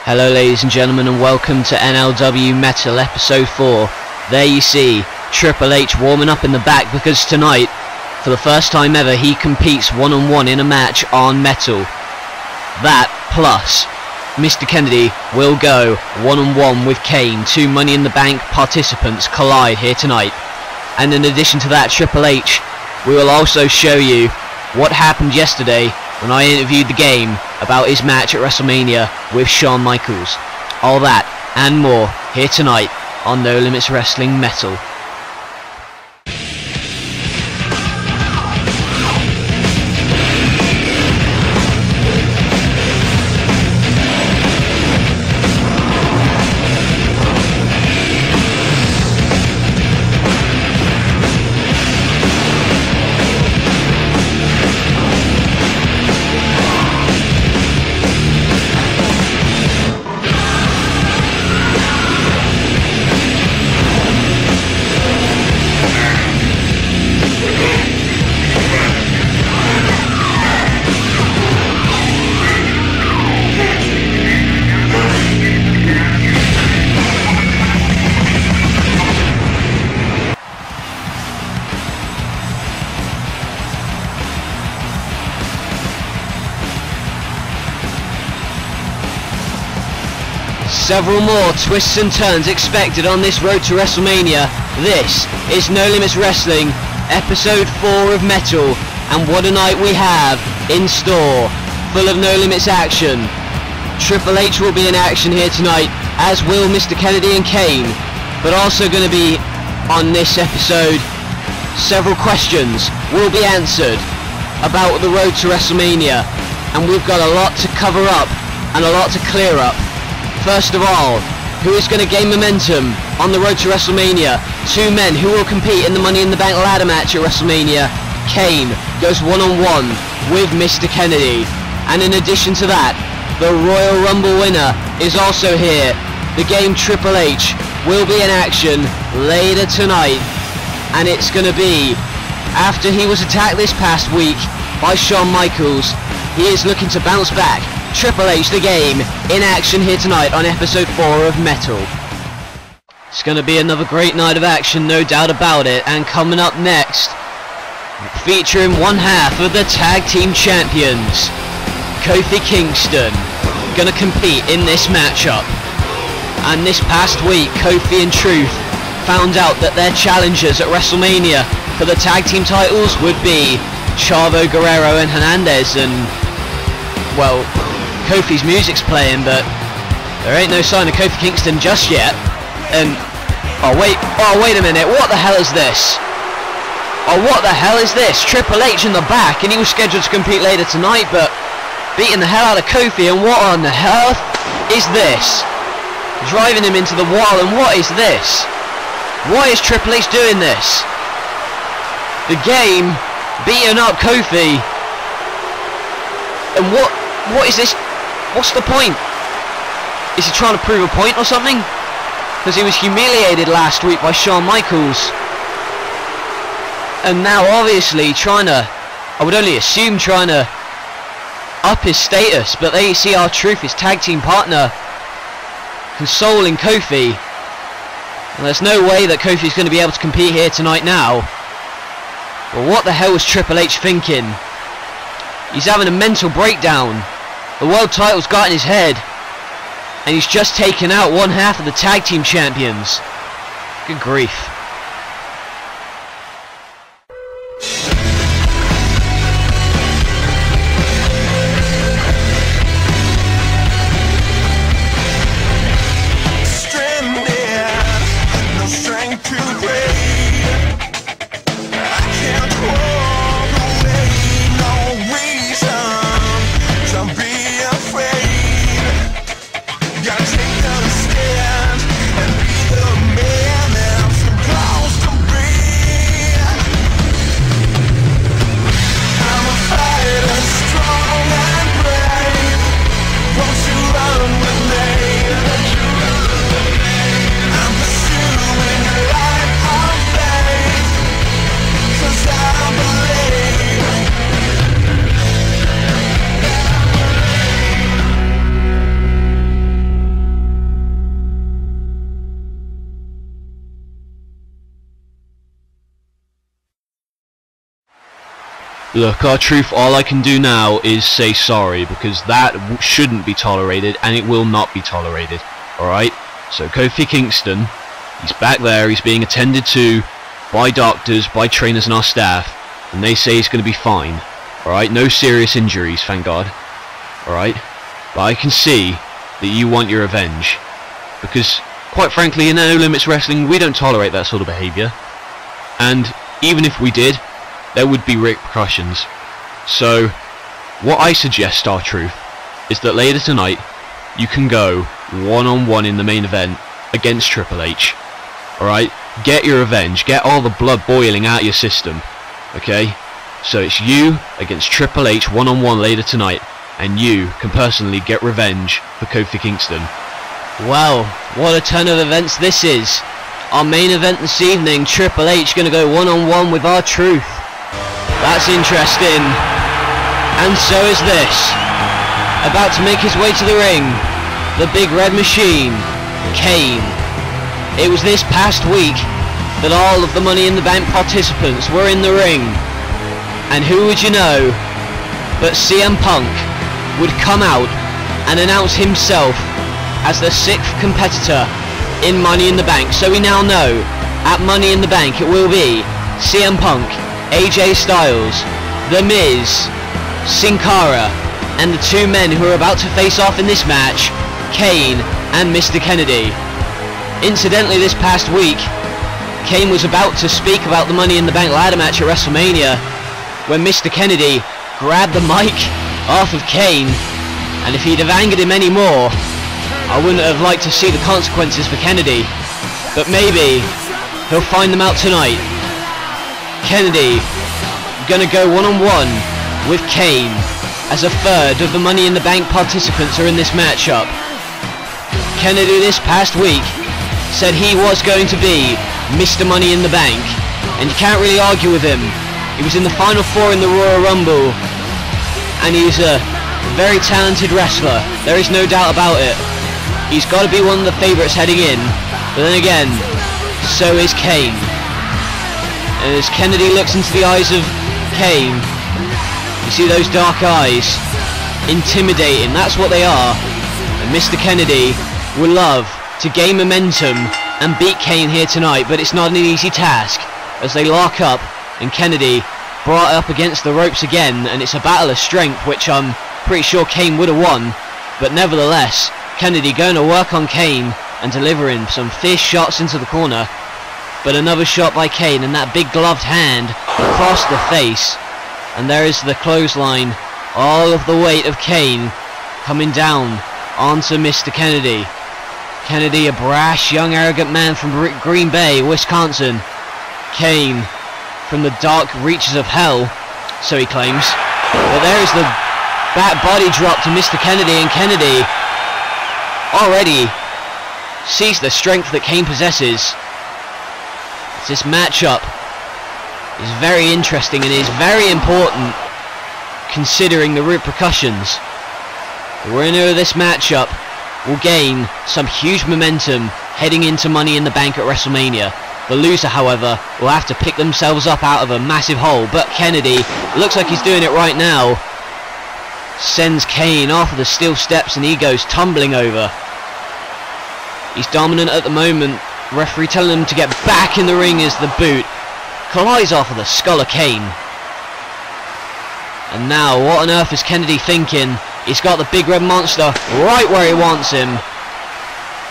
Hello ladies and gentlemen, and welcome to NLW Metal episode 4. There you see Triple H warming up in the back because tonight, for the first time ever, he competes one-on-one in a match on Metal. That plus Mr. Kennedy will go one-on-one with Kane. Two Money in the Bank participants collide here tonight. And in addition to that, Triple H, we will also show you what happened yesterday when I interviewed the Game about his match at WrestleMania with Shawn Michaels. All that and more here tonight on No Limits Wrestling Metal. Several more twists and turns expected on this road to WrestleMania. This is No Limits Wrestling, episode 4 of Metal, and what a night we have in store, full of No Limits action. Triple H will be in action here tonight, as will Mr. Kennedy and Kane, but also going to be on this episode, several questions will be answered about the road to WrestleMania, and we've got a lot to cover up and a lot to clear up. First of all, who is going to gain momentum on the road to WrestleMania? Two men who will compete in the Money in the Bank ladder match at WrestleMania. Kane goes one-on-one with Mr. Kennedy. And in addition to that, the Royal Rumble winner is also here. The Game Triple H will be in action later tonight. And it's going to be after he was attacked this past week by Shawn Michaels. He is looking to bounce back. Triple H, the Game, in action here tonight on episode 4 of Metal. It's going to be another great night of action, no doubt about it. And coming up next, featuring one half of the Tag Team Champions, Kofi Kingston, going to compete in this matchup. And this past week, Kofi and Truth found out that their challengers at WrestleMania for the Tag Team titles would be Chavo Guerrero and Hernandez, and, well, Kofi's music's playing, but there ain't no sign of Kofi Kingston just yet. And oh wait a minute, what the hell is this? Oh, what the hell is this? Triple H in the back, and he was scheduled to compete later tonight, but beating the hell out of Kofi, and what on the hell is this? Driving him into the wall, and what is this? Why is Triple H doing this? The Game beating up Kofi, and what is this? What's the point? Is he trying to prove a point or something? Because he was humiliated last week by Shawn Michaels. And now obviously trying to, I would only assume trying to up his status, but there you see R-Truth, his tag team partner, consoling Kofi. And there's no way that Kofi's going to be able to compete here tonight now. Well, what the hell was Triple H thinking? He's having a mental breakdown. The world title's got in his head, and he's just taken out one half of the Tag Team Champions. Good grief. Gotta take the stand and be the man. Look, R-Truth, all I can do now is say sorry, because that shouldn't be tolerated, and it will not be tolerated. Alright? So Kofi Kingston, he's back there, he's being attended to by doctors, by trainers and our staff, and they say he's going to be fine. Alright? No serious injuries, thank God. Alright? But I can see that you want your revenge. Because, quite frankly, in No Limits Wrestling, we don't tolerate that sort of behaviour. And even if we did, there would be repercussions. So, what I suggest, R-Truth, is that later tonight, you can go one-on-one in the main event against Triple H. Alright? Get your revenge. Get all the blood boiling out your system. Okay? So it's you against Triple H one-on-one later tonight, and you can personally get revenge for Kofi Kingston. Well, what a turn of events this is. Our main event this evening, Triple H going to go one-on-one with R-Truth. That's interesting. And so is this. About to make his way to the ring, the Big Red Machine, Kane. It was this past week that all of the Money in the Bank participants were in the ring. And who would you know but CM Punk would come out and announce himself as the 6th competitor in Money in the Bank. So we now know at Money in the Bank it will be CM Punk, AJ Styles, The Miz, Sin Cara, and the two men who are about to face off in this match, Kane and Mr. Kennedy. Incidentally, this past week, Kane was about to speak about the Money in the Bank ladder match at WrestleMania when Mr. Kennedy grabbed the mic off of Kane, and if he'd have angered him any more, I wouldn't have liked to see the consequences for Kennedy. But maybe he'll find them out tonight. Kennedy gonna go one-on-one with Kane as a third of the Money in the Bank participants are in this matchup. Kennedy this past week said he was going to be Mr. Money in the Bank, and you can't really argue with him. He was in the Final Four in the Royal Rumble, and he's a very talented wrestler. There is no doubt about it. He's got to be one of the favourites heading in, but then again, so is Kane. And as Kennedy looks into the eyes of Kane, you see those dark eyes, intimidating, that's what they are. And Mr. Kennedy would love to gain momentum and beat Kane here tonight, but it's not an easy task as they lock up and Kennedy brought up against the ropes again, and it's a battle of strength which I'm pretty sure Kane would have won, but nevertheless Kennedy going to work on Kane and delivering some fierce shots into the corner. But another shot by Kane, and that big gloved hand across the face, and there is the clothesline. All of the weight of Kane coming down onto Mr. Kennedy. Kennedy, a brash, young, arrogant man from Green Bay, Wisconsin. Kane from the dark reaches of hell, so he claims. But there is the back body drop to Mr. Kennedy, and Kennedy already sees the strength that Kane possesses. This matchup is very interesting and is very important considering the repercussions. The winner of this matchup will gain some huge momentum heading into Money in the Bank at WrestleMania. The loser, however, will have to pick themselves up out of a massive hole, but Kennedy, looks like he's doing it right now, sends Kane off of the steel steps and he goes tumbling over. He's dominant at the moment. Referee telling him to get back in the ring as the boot collides off of the skull of Kane. And now, what on earth is Kennedy thinking? He's got the big red monster right where he wants him,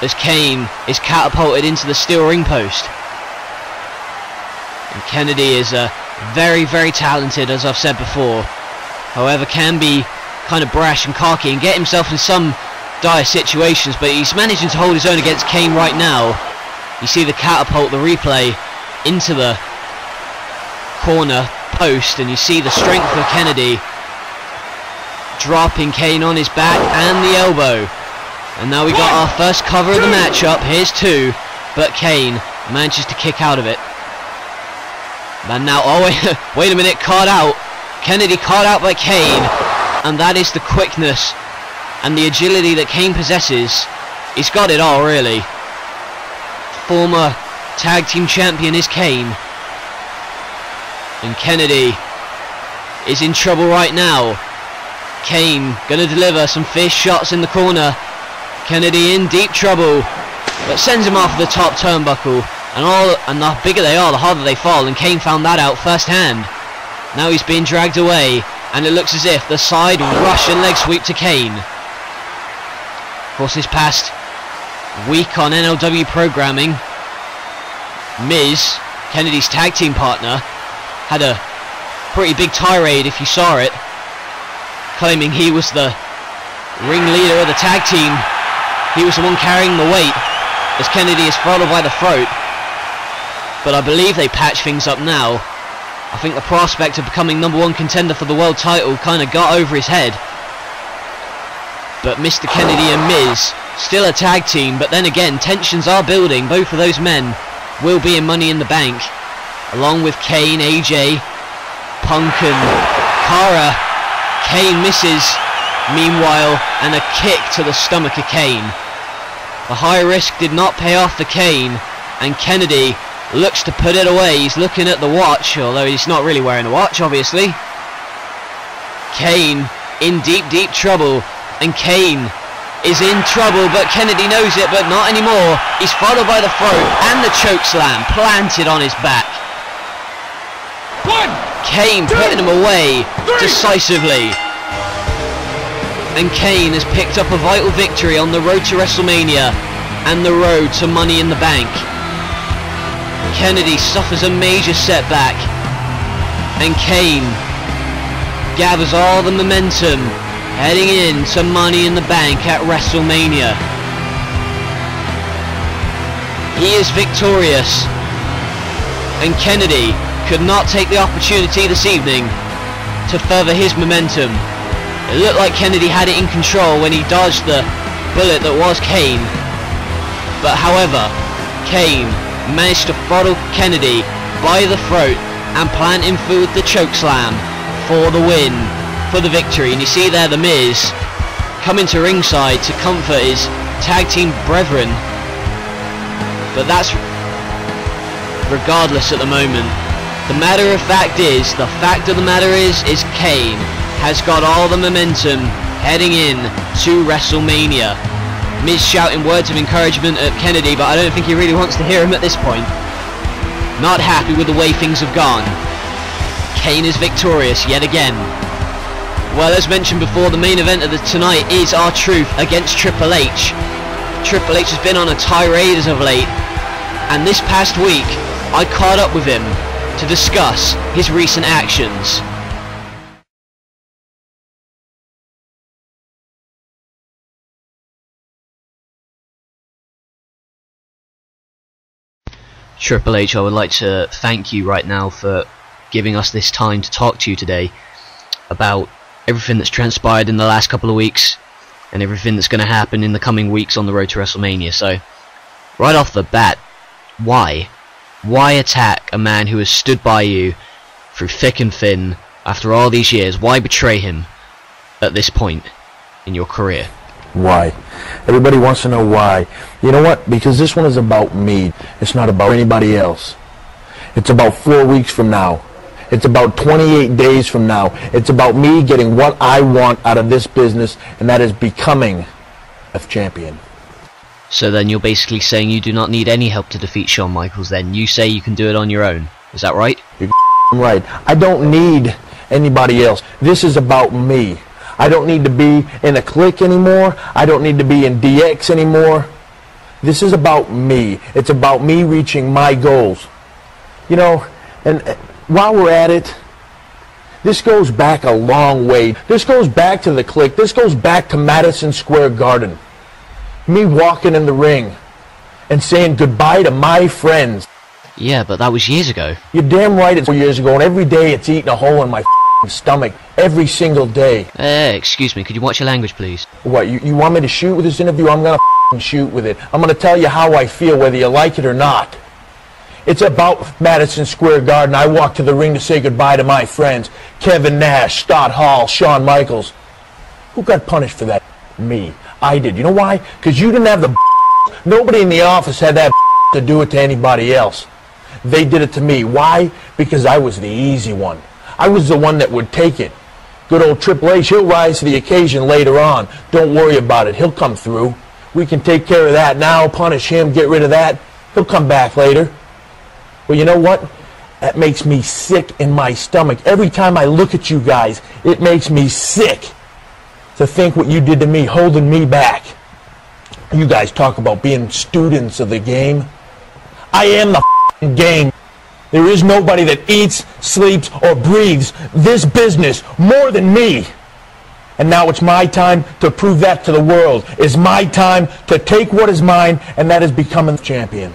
as Kane is catapulted into the steel ring post. And Kennedy is very, very talented, as I've said before. However, can be kind of brash and cocky and get himself in some dire situations, but he's managing to hold his own against Kane right now. You see the catapult, the replay, into the corner post, and you see the strength of Kennedy dropping Kane on his back and the elbow. And now we got our first cover of the matchup. Here's two, but Kane manages to kick out of it. And now, oh wait a minute, caught out. Kennedy caught out by Kane, and that is the quickness and the agility that Kane possesses. He's got it all, really. Former tag team champion is Kane, and Kennedy is in trouble right now. Kane gonna deliver some fierce shots in the corner. Kennedy in deep trouble, but sends him off the top turnbuckle, and the bigger they are, the harder they fall, and Kane found that out firsthand. Now he's being dragged away, and it looks as if the side Russian leg sweep to Kane. Of course, this past week on NLW programming, Miz, Kennedy's tag team partner, had a pretty big tirade, if you saw it, claiming he was the ringleader of the tag team. He was the one carrying the weight, as Kennedy is followed by the throat. But I believe they patch things up now. I think the prospect of becoming #1 contender for the world title kind of got over his head. But Mr. Kennedy and Miz, still a tag team, but then again, tensions are building. Both of those men will be in Money in the Bank, along with Kane, AJ, Punk and Cara. Kane misses, meanwhile, and a kick to the stomach of Kane. The high risk did not pay off for Kane, and Kennedy looks to put it away. He's looking at the watch, although he's not really wearing a watch, obviously. Kane in deep trouble, and Kane is in trouble, but Kennedy knows it, but not anymore. He's followed by the throat and the choke slam planted on his back. Kane putting him away decisively. And Kane has picked up a vital victory on the road to WrestleMania and the road to Money in the Bank. Kennedy suffers a major setback, and Kane gathers all the momentum heading in to Money in the Bank at WrestleMania. He is victorious, and Kennedy could not take the opportunity this evening to further his momentum. It looked like Kennedy had it in control when he dodged the bullet that was Kane, but however, Kane managed to throttle Kennedy by the throat and plant him through the choke slam for the win, for the victory. And you see there the Miz coming to ringside to comfort his tag team brethren, but that's regardless at the moment. The matter of fact is, the fact of the matter is Kane has got all the momentum heading in to WrestleMania. Miz shouting words of encouragement at Kennedy, but I don't think he really wants to hear him at this point. Not happy with the way things have gone. Kane is victorious yet again. Well, as mentioned before, the main event of tonight is R-Truth against Triple H. Triple H has been on a tirade as of late, and this past week I caught up with him to discuss his recent actions. Triple H, I would like to thank you right now for giving us this time to talk to you today about everything that's transpired in the last couple of weeks and everything that's going to happen in the coming weeks on the road to WrestleMania. So, right off the bat, why? Why attack a man who has stood by you through thick and thin after all these years? Why betray him at this point in your career? Why? Everybody wants to know why. You know what? Because this one is about me. It's not about anybody else. It's about 4 weeks from now. It's about 28 days from now. It's about me getting what I want out of this business, and that is becoming a champion. So then you're basically saying you do not need any help to defeat Shawn Michaels then? You say you can do it on your own. Is that right? You're right. I don't need anybody else. This is about me. I don't need to be in a clique anymore. I don't need to be in DX anymore. This is about me. It's about me reaching my goals. You know, and while we're at it, this goes back a long way. This goes back to the clique. This goes back to Madison Square Garden. Me walking in the ring and saying goodbye to my friends. Yeah, but that was years ago. You're damn right it's 4 years ago, and every day it's eating a hole in my stomach. Every single day. Excuse me, could you watch your language, please? What, you want me to shoot with this interview? I'm gonna shoot with it. I'm gonna tell you how I feel, whether you like it or not. It's about Madison Square Garden. I walked to the ring to say goodbye to my friends. Kevin Nash, Scott Hall, Shawn Michaels. Who got punished for that? Me. I did. You know why? Because you didn't have the nobody in the office had that to do it to anybody else. They did it to me. Why? Because I was the easy one. I was the one that would take it. Good old Triple H, he'll rise to the occasion later on. Don't worry about it. He'll come through. We can take care of that now, punish him, get rid of that. He'll come back later. Well, you know what? That makes me sick in my stomach. Every time I look at you guys, it makes me sick to think what you did to me, holding me back. You guys talk about being students of the game. I am the f***ing game. There is nobody that eats, sleeps, or breathes this business more than me. And now it's my time to prove that to the world. It's my time to take what is mine, and that is becoming the champion.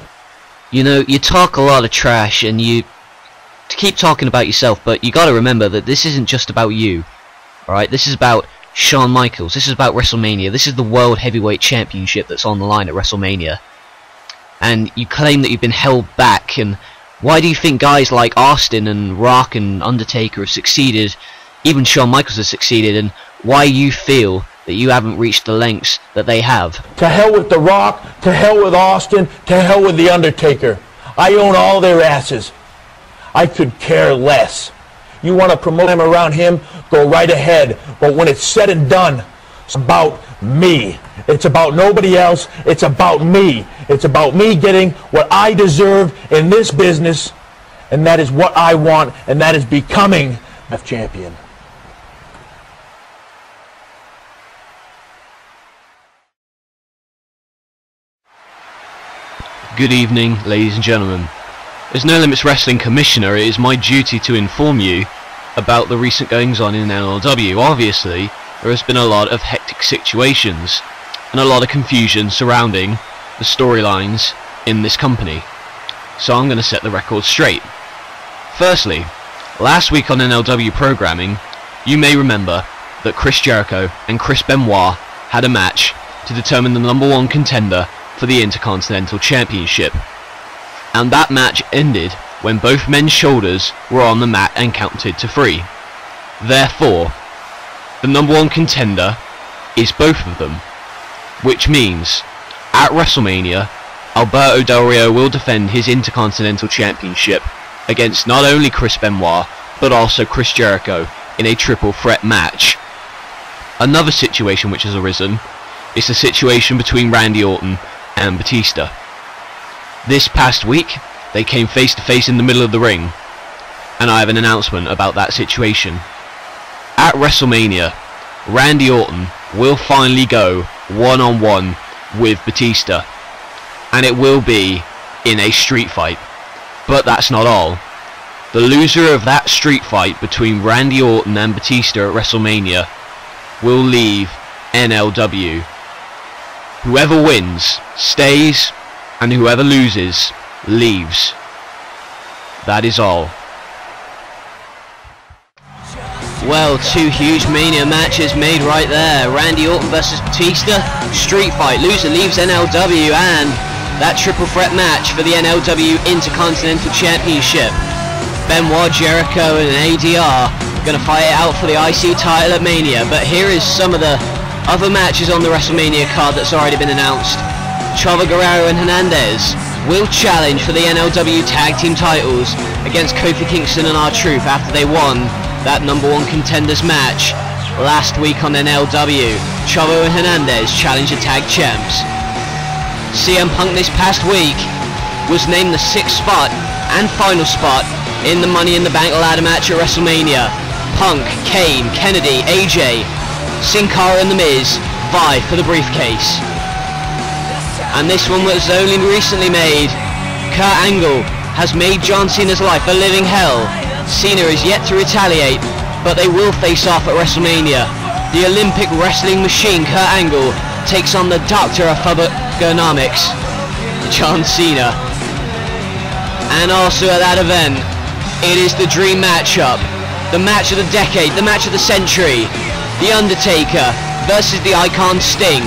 You know, you talk a lot of trash and you keep talking about yourself, but you gotta remember that this isn't just about you. Alright, this is about Shawn Michaels, this is about WrestleMania, this is the World Heavyweight Championship that's on the line at WrestleMania. And you claim that you've been held back, and why do you think guys like Austin and Rock and Undertaker have succeeded, even Shawn Michaels has succeeded, and why you feel that you haven't reached the lengths that they have? To hell with The Rock, to hell with Austin, to hell with The Undertaker. I own all their asses. I could care less. You want to promote them around him, go right ahead. But when it's said and done, it's about me. It's about nobody else. It's about me. It's about me getting what I deserve in this business, and that is what I want, and that is becoming a champion. Good evening, ladies and gentlemen. As No Limits Wrestling Commissioner, it is my duty to inform you about the recent goings-on in NLW. Obviously, there has been a lot of hectic situations and a lot of confusion surrounding the storylines in this company. So I'm going to set the record straight. Firstly, last week on NLW programming, you may remember that Chris Jericho and Chris Benoit had a match to determine the #1 contender for the Intercontinental Championship. And that match ended when both men's shoulders were on the mat and counted to 3. Therefore, the #1 contender is both of them, which means at WrestleMania, Alberto Del Rio will defend his Intercontinental Championship against not only Chris Benoit but also Chris Jericho in a triple threat match. Another situation which has arisen is the situation between Randy Orton and Batista. This past week, they came face to face in the middle of the ring, and I have an announcement about that situation. At WrestleMania, Randy Orton will finally go one-on-one with Batista, and it will be in a street fight. But that's not all. The loser of that street fight between Randy Orton and Batista at WrestleMania will leave NLW. Whoever wins stays, and whoever loses leaves. That is all. Well, 2 huge Mania matches made right there. Randy Orton versus Batista, street fight. Loser leaves NLW, and that triple threat match for the NLW Intercontinental Championship. Benoit, Jericho and ADR gonna fight it out for the IC title at Mania. But here is some of the other matches on the WrestleMania card that's already been announced. Chavo Guerrero and Hernandez will challenge for the NLW Tag Team titles against Kofi Kingston and R-Truth after they won that #1 contenders match last week on NLW. Chavo and Hernandez challenge the tag champs. CM Punk this past week was named the 6th spot and final spot in the Money in the Bank ladder match at WrestleMania. Punk, Kane, Kennedy, AJ, Sin Cara and The Miz vie for the briefcase. And this one was only recently made. Kurt Angle has made John Cena's life a living hell. Cena is yet to retaliate, but they will face off at WrestleMania. The Olympic wrestling machine Kurt Angle takes on the Doctor of Thugonomics, John Cena. And also at that event, it is the dream matchup, the match of the decade, the match of the century. The Undertaker versus the Icon Sting.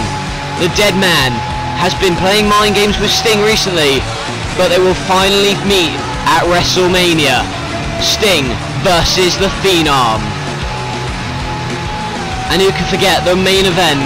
The Dead Man has been playing mind games with Sting recently, but they will finally meet at WrestleMania. Sting versus the Phenom. And who can forget the main event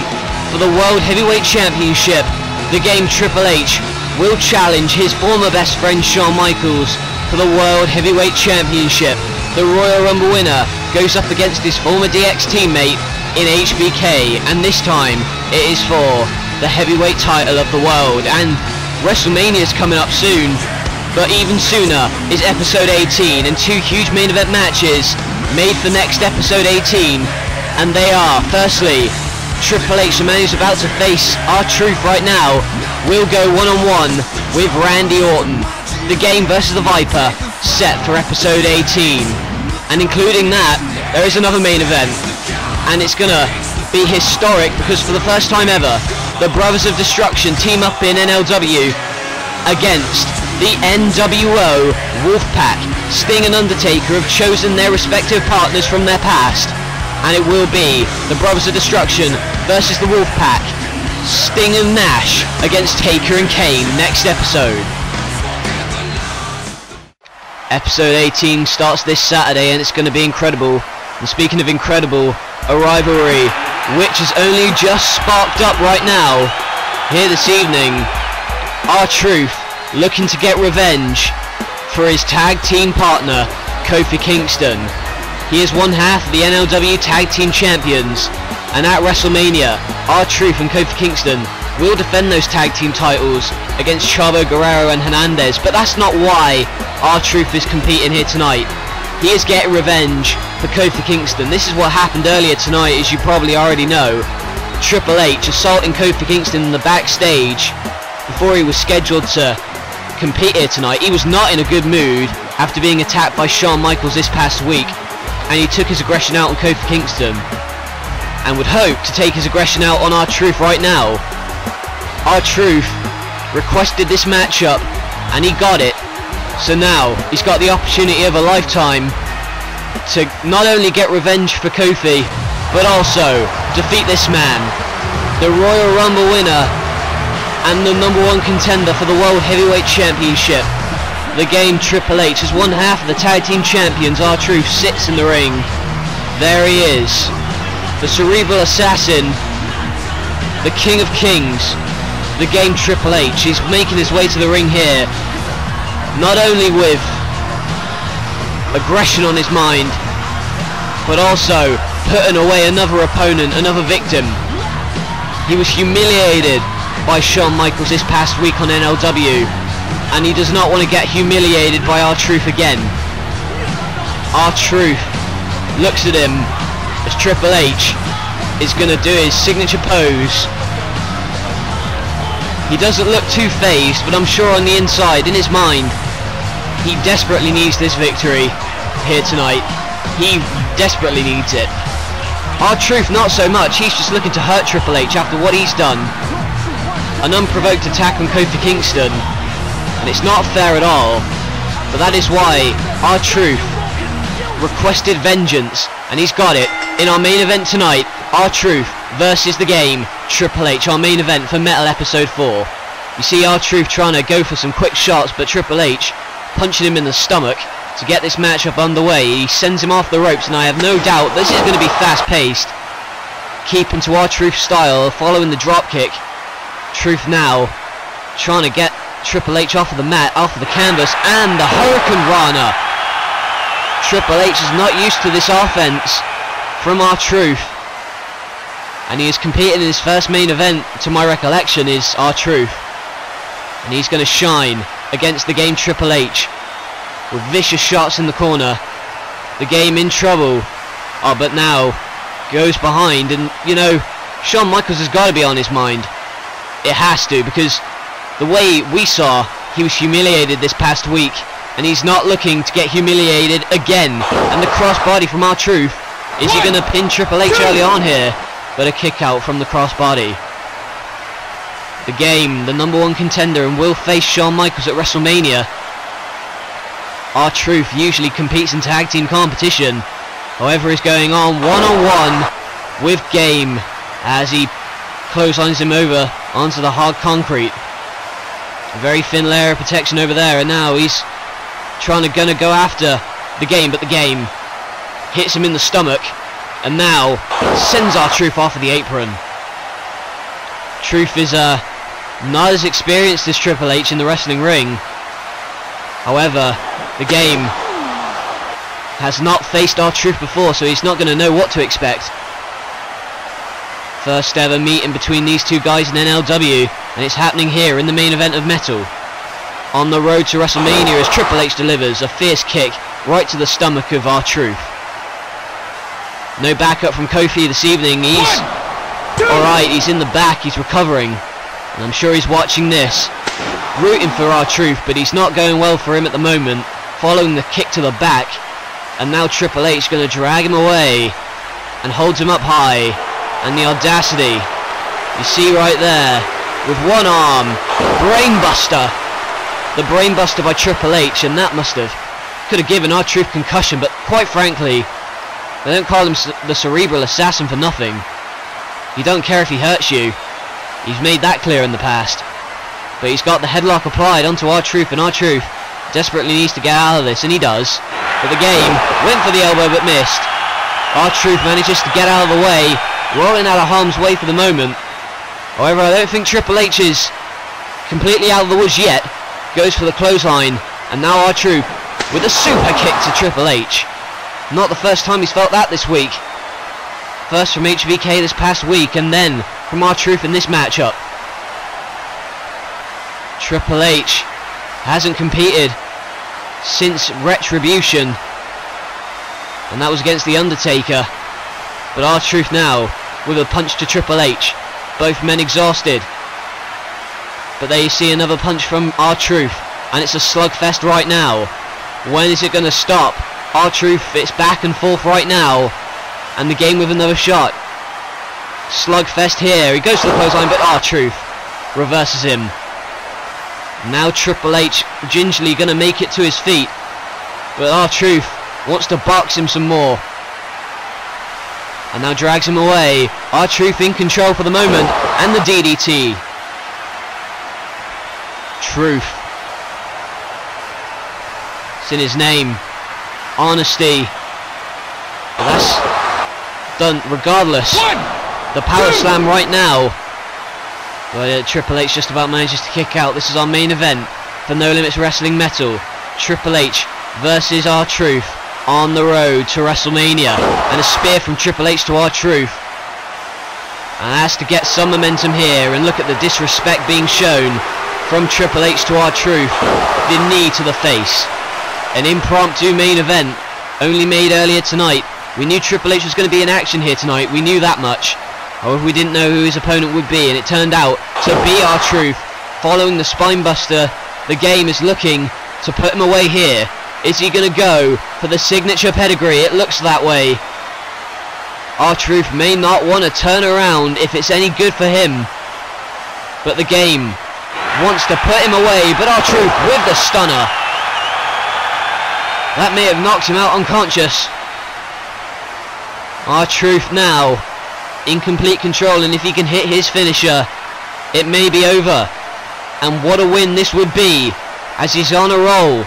for the World Heavyweight Championship? The Game Triple H will challenge his former best friend Shawn Michaels for the World Heavyweight Championship. the Royal Rumble winner goes up against his former DX teammate in HBK, and this time it is for the heavyweight title of the world. And WrestleMania is coming up soon, but even sooner is episode 18 and two huge main event matches made for next episode 18, and they are, firstly, Triple H, the man who's about to face R-Truth right now, will go one-on-one with Randy Orton. The Game versus the Viper, set for episode 18. And including that, there is another main event, and it's gonna be historic because for the first time ever, the Brothers of Destruction team up in NLW against the NWO Wolfpack. Sting and Undertaker have chosen their respective partners from their past, and it will be the Brothers of Destruction versus the Wolfpack. Sting and Nash against Taker and Kane next episode. Episode 18 starts this Saturday, and it's going to be incredible. And speaking of incredible, a rivalry which has only just sparked up right now. Here this evening, R-Truth looking to get revenge for his tag team partner, Kofi Kingston. He is one half of the NLW Tag Team Champions, and at WrestleMania, R-Truth and Kofi Kingston will defend those tag team titles against Chavo Guerrero and Hernandez, but that's not why R-Truth is competing here tonight. He is getting revenge for Kofi Kingston. This is what happened earlier tonight, as you probably already know. Triple H assaulting Kofi Kingston in the backstage before he was scheduled to compete here tonight. He was not in a good mood after being attacked by Shawn Michaels this past week, and he took his aggression out on Kofi Kingston and would hope to take his aggression out on R-Truth right now. R-Truth requested this matchup and he got it, so now he's got the opportunity of a lifetime to not only get revenge for Kofi, but also defeat this man, the Royal Rumble winner and the #1 contender for the World Heavyweight Championship. The Game, Triple H, as one half of the Tag Team Champions. R-Truth sits in the ring. There he is, the cerebral assassin, the King of Kings, The Game, Triple H. He's making his way to the ring here, not only with aggression on his mind, but also putting away another opponent, another victim. He was humiliated by Shawn Michaels this past week on NLW, and he does not want to get humiliated by R-Truth again. R-Truth looks at him as Triple H is going to do his signature pose. He doesn't look too phased, but I'm sure on the inside, in his mind, he desperately needs this victory here tonight. He desperately needs it. R-Truth not so much. He's just looking to hurt Triple H after what he's done. An unprovoked attack on Kofi Kingston, and it's not fair at all, but that is why R-Truth requested vengeance, and he's got it in our main event tonight. R-Truth versus The Game, Triple H, our main event for Metal Episode 4. You see R-Truth trying to go for some quick shots, but Triple H punching him in the stomach to get this matchup underway. He sends him off the ropes, and I have no doubt this is going to be fast-paced, keeping to R-Truth style, following the dropkick. Truth now trying to get Triple H off of the mat, off of the canvas, and the Hurricane Rana. Triple H is not used to this offense from R-Truth, and he is competing in his first main event, to my recollection, is R-Truth, and he's going to shine against The Game, Triple H, with vicious shots in the corner. The Game in trouble. Oh, but now goes behind, and you know, Shawn Michaels has got to be on his mind. It has to, because the way we saw, he was humiliated this past week, and he's not looking to get humiliated again. And the crossbody from R-Truth. Is he going to pin Triple H early on here? But a kick out from the crossbody. The Game, the #1 contender, and will face Shawn Michaels at WrestleMania. R-Truth usually competes in tag team competition, however is going on one-on-one with Game as he clotheslines him over onto the hard concrete. A very thin layer of protection over there, and now he's trying to go after The Game, but The Game hits him in the stomach, and now sends R-Truth off of the apron. Truth is not as experienced as Triple H in the wrestling ring. However, The Game has not faced R-Truth before, so he's not going to know what to expect. First ever meeting between these two guys in NLW, and it's happening here in the main event of Metal. On the road to WrestleMania as Triple H delivers a fierce kick right to the stomach of R-Truth. No backup from Kofi this evening. He's alright, he's in the back, he's recovering. And I'm sure he's watching this, rooting for R-Truth, but he's not going well for him at the moment, following the kick to the back. And now Triple H going to drag him away and holds him up high. And the audacity, you see right there, with one arm, brainbuster. The brainbuster by Triple H, and that could have given R-Truth concussion, but quite frankly, they don't call him the cerebral assassin for nothing. You don't care if he hurts you. He's made that clear in the past. But he's got the headlock applied onto R-Truth, and R-Truth desperately needs to get out of this, and he does. But the game went for the elbow but missed. R-Truth manages to get out of the way, rolling out of harm's way for the moment. However, I don't think Triple H is completely out of the woods yet. Goes for the clothesline, and now R-Truth with a super kick to Triple H. Not the first time he's felt that this week. First from HBK this past week, and then from R-Truth in this matchup. Triple H hasn't competed since Retribution, and that was against The Undertaker. But R-Truth now with a punch to Triple H. Both men exhausted. But there you see another punch from R-Truth, and it's a slugfest right now. When is it going to stop? R-Truth fits back and forth right now, and the game with another shot. Slugfest here. He goes to the clothesline, but R-Truth reverses him. Now Triple H gingerly going to make it to his feet, but R-Truth wants to box him some more, and now drags him away. R-Truth in control for the moment, and the DDT. Truth. It's in his name. Honesty. But that's done regardless. The power slam right now. But Triple H just about manages to kick out. This is our main event for No Limits Wrestling Metal. Triple H versus R-Truth on the road to WrestleMania. And a spear from Triple H to R-Truth. And has to get some momentum here. And look at the disrespect being shown from Triple H to R-Truth. The knee to the face. An impromptu main event, only made earlier tonight. We knew Triple H was going to be in action here tonight. We knew that much. However, we didn't know who his opponent would be, and it turned out to be R-Truth. Following the spinebuster, the game is looking to put him away here. Is he going to go for the signature pedigree? It looks that way. R-Truth may not want to turn around if it's any good for him. But the game wants to put him away, but R-Truth with the stunner. That may have knocked him out unconscious. R-Truth now in complete control, and if he can hit his finisher, it may be over. And what a win this would be, as he's on a roll.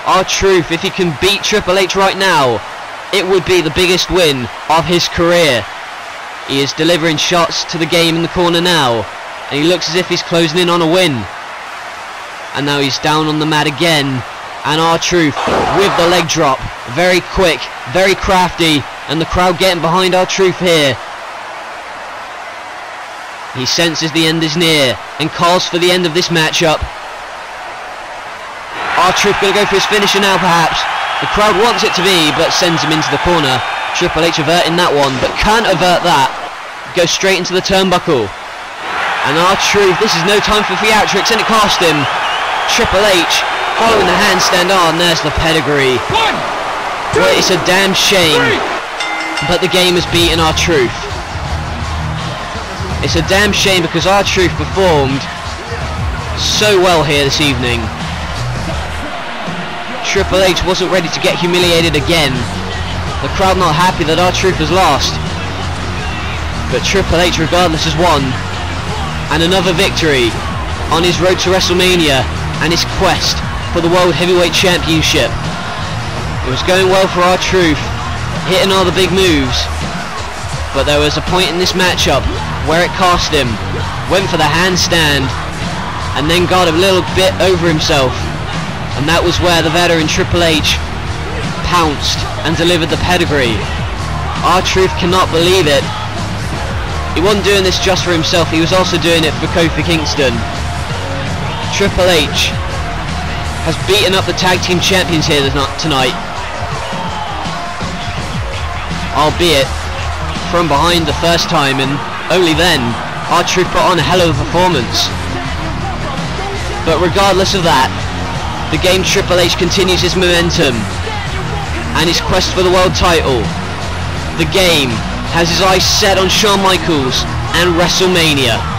R-Truth, if he can beat Triple H right now, it would be the biggest win of his career. He is delivering shots to the game in the corner now, and he looks as if he's closing in on a win. And now he's down on the mat again, and R-Truth with the leg drop. Very quick, very crafty, and the crowd getting behind R-Truth here. He senses the end is near and calls for the end of this matchup. R-Truth going to go for his finisher now perhaps. The crowd wants it to be, but sends him into the corner. Triple H averting that one, but can't avert that. Goes straight into the turnbuckle. And R-Truth, this is no time for theatrics, and it cost him. Triple H following the handstand on, there's the pedigree. Well, it's a damn shame, but the game has beaten R-Truth. It's a damn shame because R-Truth performed so well here this evening. Triple H wasn't ready to get humiliated again. The crowd not happy that R-Truth has lost. But Triple H regardless has won. And another victory on his road to WrestleMania and his quest for the World Heavyweight Championship. It was going well for R-Truth, hitting all the big moves. But there was a point in this matchup where it cost him. Went for the handstand and then got a little bit over himself. And that was where the veteran Triple H pounced and delivered the pedigree. R-Truth cannot believe it. He wasn't doing this just for himself, he was also doing it for Kofi Kingston. Triple H has beaten up the tag team champions here tonight. Albeit from behind the first time, and only then R-Truth put on a hell of a performance. But regardless of that, the game Triple H continues his momentum and his quest for the world title. The game has his eyes set on Shawn Michaels and WrestleMania.